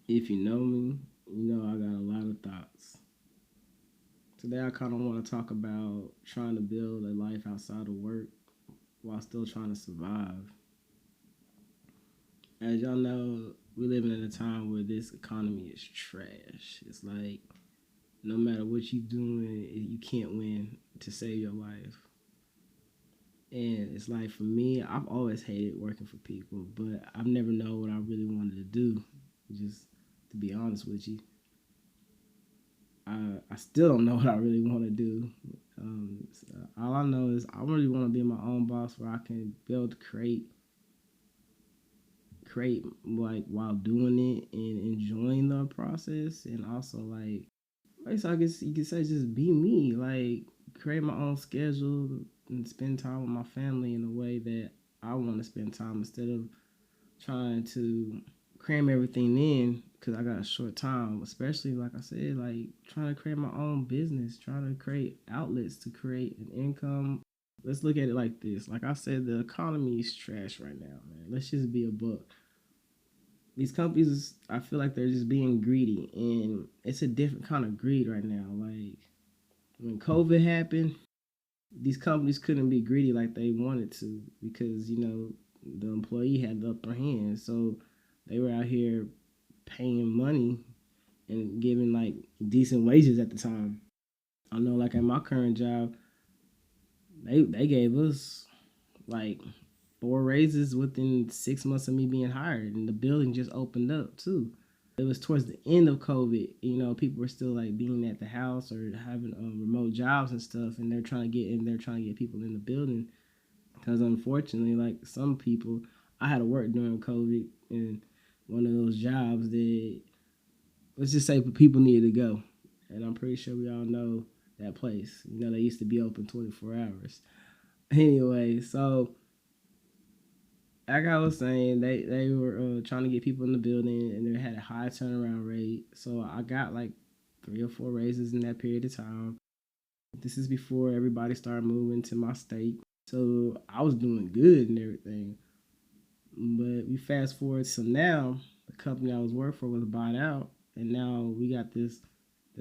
If you know me, you know I got a lot of thoughts. Today I kind of want to talk about trying to build a life outside of work while still trying to survive. As y'all know, we're living in a time where this economy is trash. It's like no matter what you doing, you can't win to save your life. And it's like for me, I've always hated working for people, but I've never known what I really wanted to do. Just to be honest with you, I still don't know what I really want to do. All I know is I really want to be my own boss, where I can build, create like while doing it and enjoying the process, and also so I guess you could say just be me, like create my own schedule and spend time with my family in a way that I want to spend time instead of trying to cram everything in because I got a short time. Especially like I said, like trying to create my own business, trying to create outlets to create an income. Let's look at it like this. Like I said, the economy is trash right now, man. Let's just be a buck. These companies, I feel like they're just being greedy, and it's a different kind of greed right now. Like when COVID happened, these companies couldn't be greedy like they wanted to because the employee had the upper hand. So they were out here paying money and giving like decent wages at the time. I know, like at my current job, they gave us like four raises within 6 months of me being hired, and the building just opened up too. It was towards the end of COVID. People were still like being at the house or having remote jobs and stuff, and they're trying to get in. They're trying to get people in the building because unfortunately, like some people, I had to work during COVID, and one of those jobs that, let's just say, people needed to go, and I'm pretty sure we all know that place. They used to be open 24 hours. Anyway, so like I was saying, they were trying to get people in the building, and they had a high turnaround rate. So I got like 3 or 4 raises in that period of time. This is before everybody started moving to my state, so I was doing good and everything. But we fast forward to now, the company I was working for was bought out, and now we got this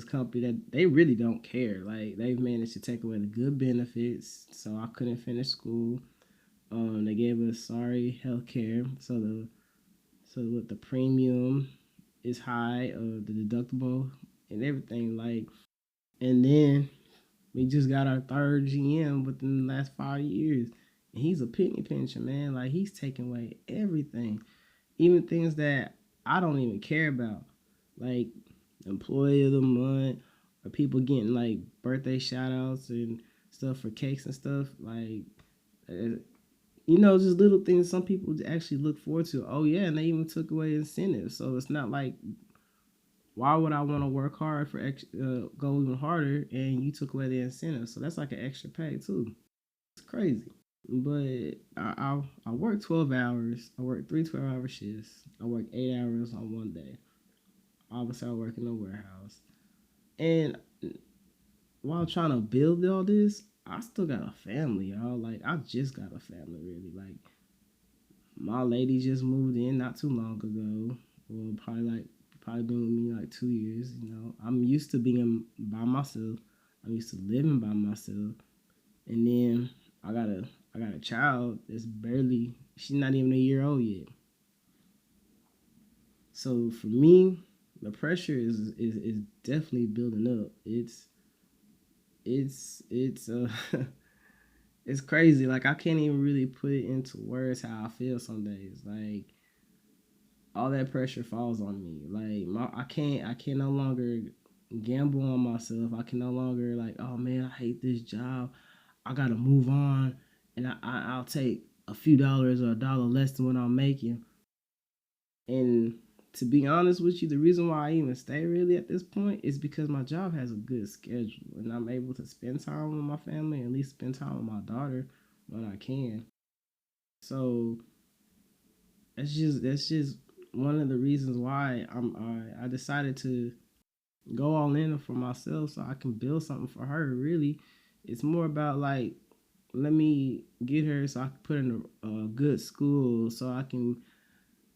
company that they really don't care. Like they've managed to take away the good benefits, so I couldn't finish school. They gave us sorry health care, so what the premium is high, the deductible and everything. Like, and then we just got our third GM within the last 5 years, and he's a penny pincher, man. Like he's taking away everything, even things that I don't even care about, like employee of the month or people getting like birthday shout outs and stuff for cakes and stuff. Like, uh, just little things some people actually look forward to. Oh yeah, and they even took away incentives. So it's not like, why would I want to work hard for go even harder, and you took away the incentive? So that's like an extra pay too. It's crazy. But I work 12 hours. I work 3 12-hour shifts. I work 8 hours on one day. Obviously, I work in a warehouse. And while trying to build all this, I still got a family, y'all. Like I just got a family, really. Like my lady just moved in not too long ago. Well, probably been with me like 2 years. I'm used to being by myself. I'm used to living by myself. And then I got a I got a child that's barely, she's not even a year old yet. So for me, the pressure is definitely building up. It's it's crazy. Like I can't even really put it into words how I feel some days. Like all that pressure falls on me. Like I can no longer gamble on myself. I can no longer like, oh man, I hate this job. I gotta move on, and I'll take a few dollars or a dollar less than what I'm making. And to be honest with you, the reason why I even stay really at this point is because my job has a good schedule, and I'm able to spend time with my family, and at least spend time with my daughter when I can. So that's just one of the reasons why I decided to go all in for myself so I can build something for her. Really, it's more about like, let me get her so I can put her in a good school so I can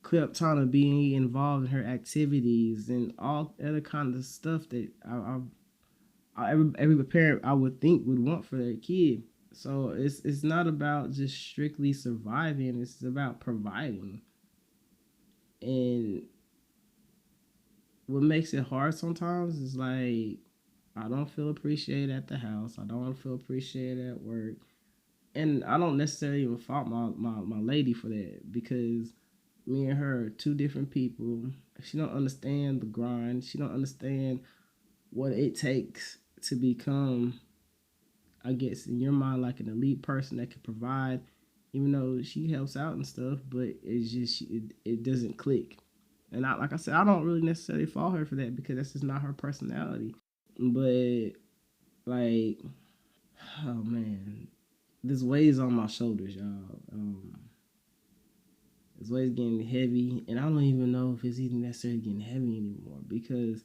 kept trying to be involved in her activities and all other kind of stuff that every parent I would think would want for their kid. So it's not about just strictly surviving. It's about providing. And what makes it hard sometimes is like I don't feel appreciated at the house. I don't feel appreciated at work. And I don't necessarily even fault my lady for that because me and her are two different people. She don't understand the grind. She don't understand what it takes to become, I guess, in your mind, like an elite person that can provide, even though she helps out and stuff, but it's just, it doesn't click. And like I said, I don't really necessarily fault her for that because that's just not her personality. But, like, oh man, this weighs on my shoulders, y'all. This weight's getting heavy, and I don't even know if it's even necessarily getting heavy anymore because,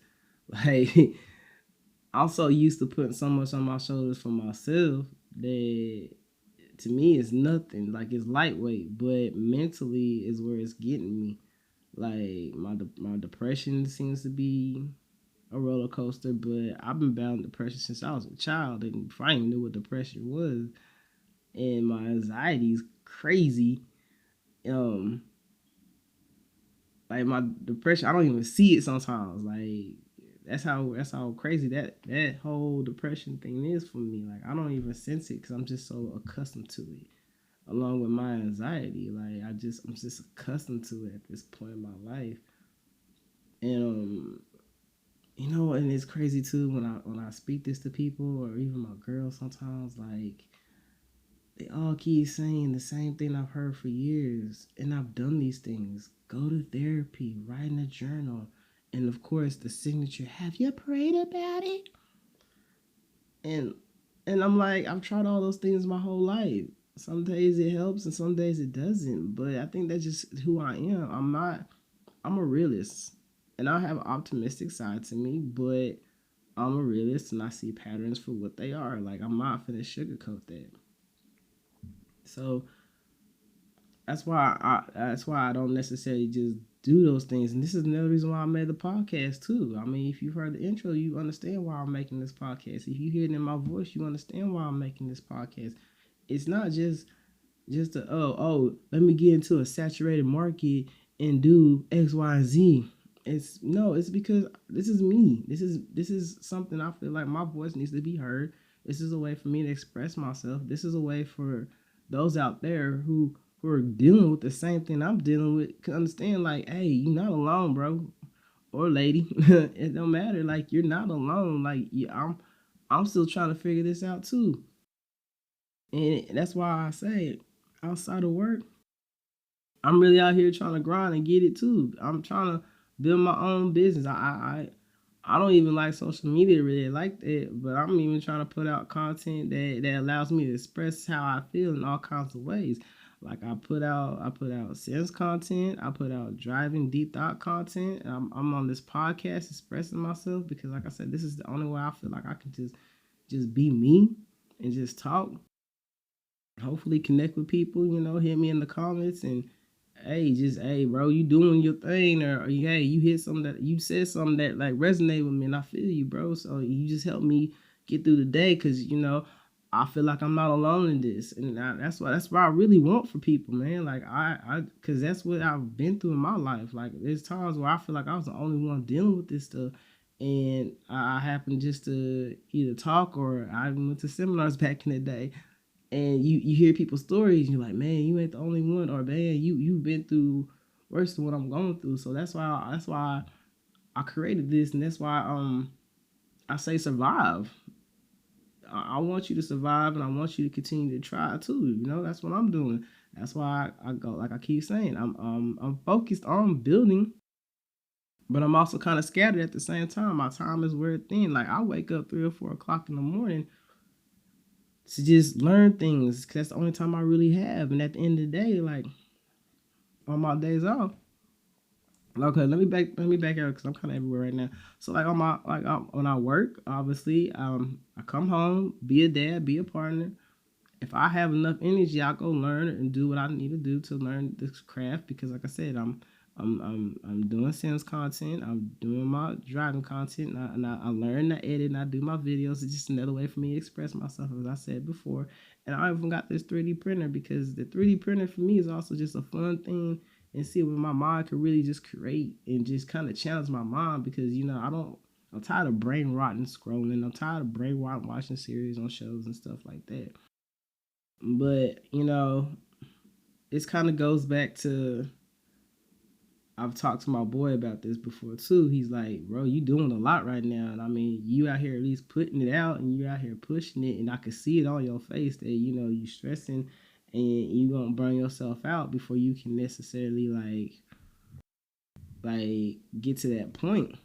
like, I'm so used to putting so much on my shoulders for myself that to me it's nothing. Like it's lightweight, but mentally is where it's getting me. Like my depression seems to be a roller coaster, but I've been battling depression since I was a child, and before I even knew what depression was, and my anxiety is crazy. Um, like my depression, I don't even see it sometimes. Like that's how crazy that whole depression thing is for me. Like I don't even sense it because I'm just so accustomed to it. Along with my anxiety, like I'm just accustomed to it at this point in my life. And and it's crazy too when I speak this to people or even my girls sometimes, like they all keep saying the same thing I've heard for years, and I've done these things. Go to therapy, write in a journal, and of course the signature. Have you prayed about it? And I'm like, I've tried all those things my whole life. Some days it helps, and some days it doesn't. But I think that's just who I am. I'm a realist, and I have an optimistic side to me, but I'm a realist, and I see patterns for what they are. Like I'm not finna sugarcoat that. So that's why I don't necessarily just do those things. And this is another reason why I made the podcast too. I mean, if you've heard the intro, you understand why I'm making this podcast. If you hear it in my voice, you understand why I'm making this podcast. It's not just a let me get into a saturated market and do X, Y, and Z. It's because this is me. This is something I feel like my voice needs to be heard. This is a way for me to express myself. This is a way for those out there who are dealing with the same thing I'm dealing with can understand, like, hey, you're not alone, bro or lady. It don't matter. Like you're not alone. Like yeah, I'm still trying to figure this out too. And that's why I say outside of work, I'm really out here trying to grind and get it too. I'm trying to build my own business. I don't even like social media really like that, but I'm even trying to put out content that allows me to express how I feel in all kinds of ways. Like I put out sales content, I put out driving deep thought content. I'm on this podcast expressing myself because like I said, this is the only way I feel like I can just be me and just talk. Hopefully connect with people, hit me in the comments and hey bro, you doing your thing, or hey, you hit something that you said something that like resonate with me, and I feel you, bro. So you just help me get through the day, because I feel like I'm not alone in this, and that's what I really want for people, man. Like because that's what I've been through in my life. Like there's times where I feel like I was the only one dealing with this stuff, and I happened just to either talk or I went to seminars back in the day, and you hear people's stories, and you're like, man, you ain't the only one, or man, you've been through worse than what I'm going through. So that's why I created this, and that's why I say survive. I want you to survive, and I want you to continue to try too. That's what I'm doing. That's why I go, like I keep saying, I'm focused on building, but I'm also kind of scattered at the same time. My time is weird thin. Like I wake up 3 or 4 o'clock in the morning to just learn things, because that's the only time I really have. And at the end of the day, like on my days off, okay, let me back out because I'm kind of everywhere right now. So like on my when I work, obviously, I come home, be a dad, be a partner. If I have enough energy, I'll go learn and do what I need to do to learn this craft, because like I said, I'm doing Sims content. I'm doing my driving content. I learn to edit. And I do my videos. It's just another way for me to express myself, as I said before. And I even got this 3D printer because the 3D printer for me is also just a fun thing, and see what my mind could really just create and just kind of challenge my mind, because I'm tired of brain rotting scrolling. I'm tired of brain rotting watching series on shows and stuff like that. But it kind of goes back to, I've talked to my boy about this before too. He's like, bro, you doing a lot right now. And I mean, you out here at least putting it out, and you out here pushing it. And I can see it on your face that, you stressing, and you going to burn yourself out before you can necessarily like get to that point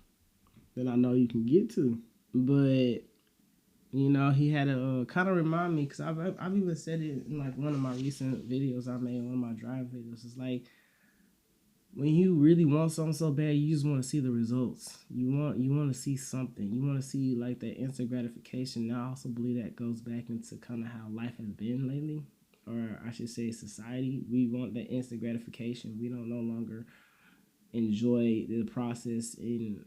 that I know you can get to. But, he had to kind of remind me, because I've even said it in like one of my recent videos I made, one of my drive videos. It's like, when you really want something so bad, you just want to see the results. You want to see something. You want to see like that instant gratification. And I also believe that goes back into kind of how life has been lately, or I should say society. We want that instant gratification. We don't no longer enjoy the process in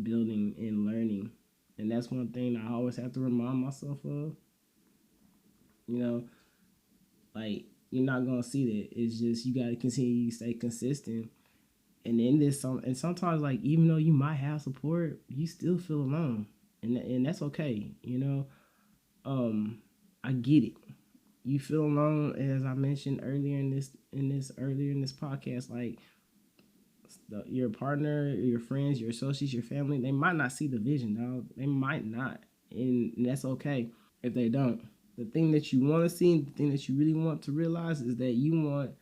building and learning. And that's one thing I always have to remind myself of. You know, like, you're not gonna see that. It's just, you gotta continue to stay consistent. And then and sometimes, like, even though you might have support, you still feel alone, and that's okay. I get it. You feel alone, as I mentioned earlier in this podcast. Like, your partner, your friends, your associates, your family, they might not see the vision, dog. They might not, and that's okay if they don't. The thing that you want to see, the thing that you really want to realize, is that you want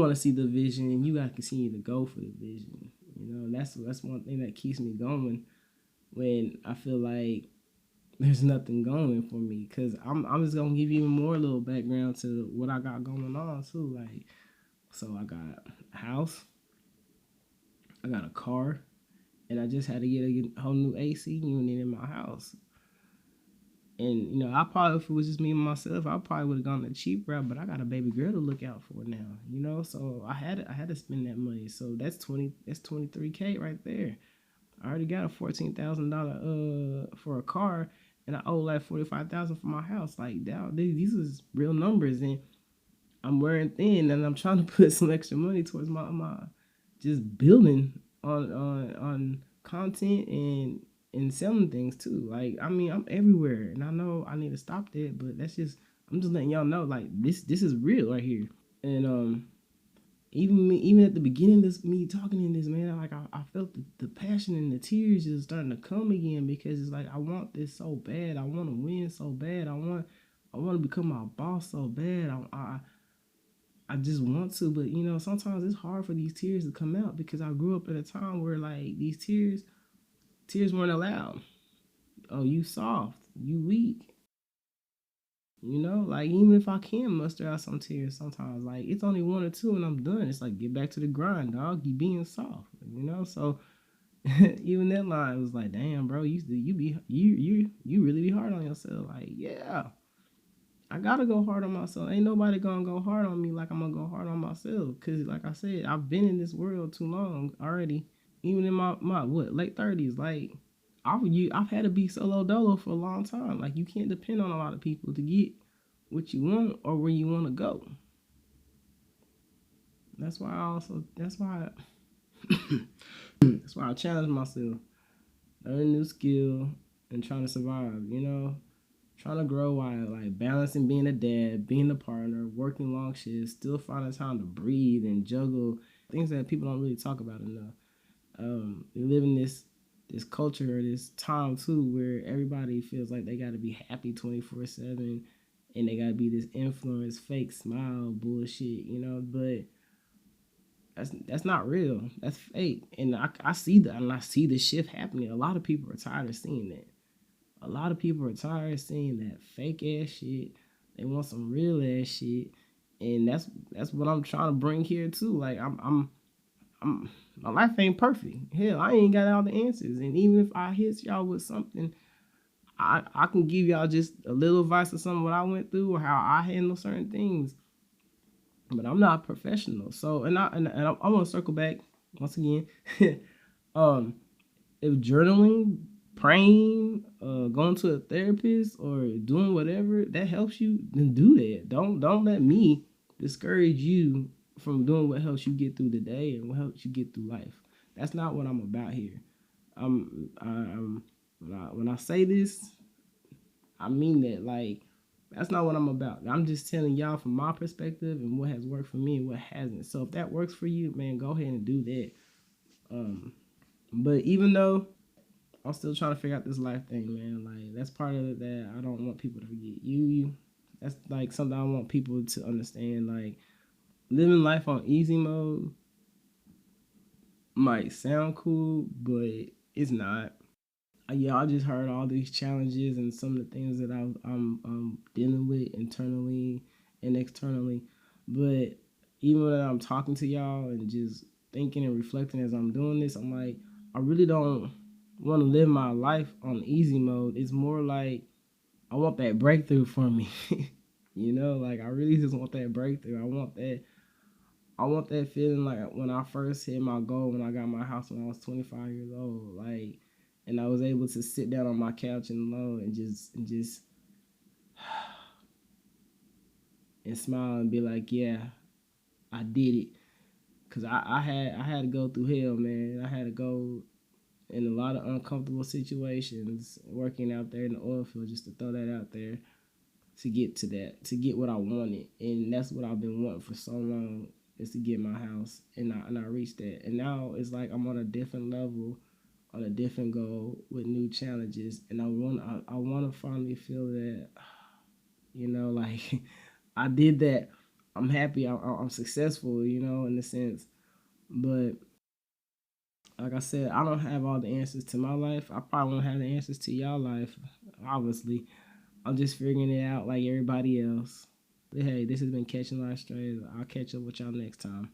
to see the vision, and you got to continue to go for the vision. That's one thing that keeps me going when I feel like there's nothing going for me. Cause I'm just gonna give you even more little background to what I got going on too. Like, so I got a house, I got a car, and I just had to get a whole new AC unit in my house. And I probably, if it was just me and myself, I probably would have gone the cheap route. But I got a baby girl to look out for now. So I had to spend that money. So that's 23K right there. I already got a $14,000 for a car, and I owe like 45,000 for my house. Like, these is real numbers, and I'm wearing thin, and I'm trying to put some extra money towards my just building on content and selling things too. Like, I mean, I'm everywhere, and I know I need to stop that, but I'm just letting y'all know, like, this is real right here. And even at the beginning of this, me talking in this, man, I felt the passion and the tears just starting to come again, because it's like, I want this so bad. I want to win so bad. I want to become my boss so bad. I just want to, but sometimes it's hard for these tears to come out, because I grew up at a time where, like, these tears weren't allowed. Oh, you soft, you weak. Like, even if I can muster out some tears sometimes, like, it's only one or two and I'm done. It's like, get back to the grind, dog. You being soft, So even that line was like, damn, bro, you really be hard on yourself. Like, yeah, I gotta go hard on myself. Ain't nobody gonna go hard on me like I'm gonna go hard on myself. Cause, like I said, I've been in this world too long already. Even in my late 30s, like, I've had to be solo dolo for a long time. Like, you can't depend on a lot of people to get what you want or where you want to go. That's why that's why I challenge myself, learn a new skill, and trying to survive. Trying to grow while, like, balancing being a dad, being a partner, working long shifts, still finding time to breathe and juggle things that people don't really talk about enough. We live in this culture, this time too, where everybody feels like they got to be happy 24/7, and they got to be this influence, fake smile bullshit, But that's not real. That's fake, and I see that, and I see the shift happening. A lot of people are tired of seeing that. A lot of people are tired of seeing that fake ass shit. They want some real ass shit, and that's what I'm trying to bring here too. Like, my life ain't perfect. Hell, I ain't got all the answers. And even if I hit y'all with something, I can give y'all just a little advice of something what I went through or how I handle certain things. but I'm not a professional. So, I want to circle back once again. um, if journaling, praying, going to a therapist, or doing whatever that helps you, then do that. Don't let me discourage you from doing what helps you get through the day and what helps you get through life. That's not what I'm about here. I'm when I say this, I mean that. Like, that's not what I'm about. I'm just telling y'all from my perspective and what has worked for me and what hasn't. So if that works for you, man, go ahead and do that. Um, but even though I'm still trying to figure out this life thing, man, like that's part of it that I don't want people to forget. That's like something I want people to understand. Like, living life on easy mode might sound cool, but it's not. Yeah, I just heard all these challenges and some of the things that I'm dealing with internally and externally. But even when I'm talking to y'all and just thinking and reflecting as I'm doing this, I'm like, I really don't want to live my life on easy mode. It's more like I want that breakthrough for me. Like I really just want that breakthrough. I want that feeling like when I first hit my goal when I got my house when I was 25 years old, like, and I was able to sit down on my couch and alone and just and smile and be like, yeah, I did it. Cause I had to go through hell, man. I had to go in a lot of uncomfortable situations, working out there in the oil field, just to throw that out there to get to that, to get what I wanted, and that's what I've been wanting for so long is to get my house, and I reached that, and now it's like I'm on a different level, on a different goal with new challenges, and I want to finally feel that, like I did that. I'm happy. I'm successful. In a sense, but like I said, I don't have all the answers to my life. I probably won't have the answers to y'all life, obviously. I'm just figuring it out like everybody else. But hey, this has been Catching Life Straight. I'll catch up with y'all next time.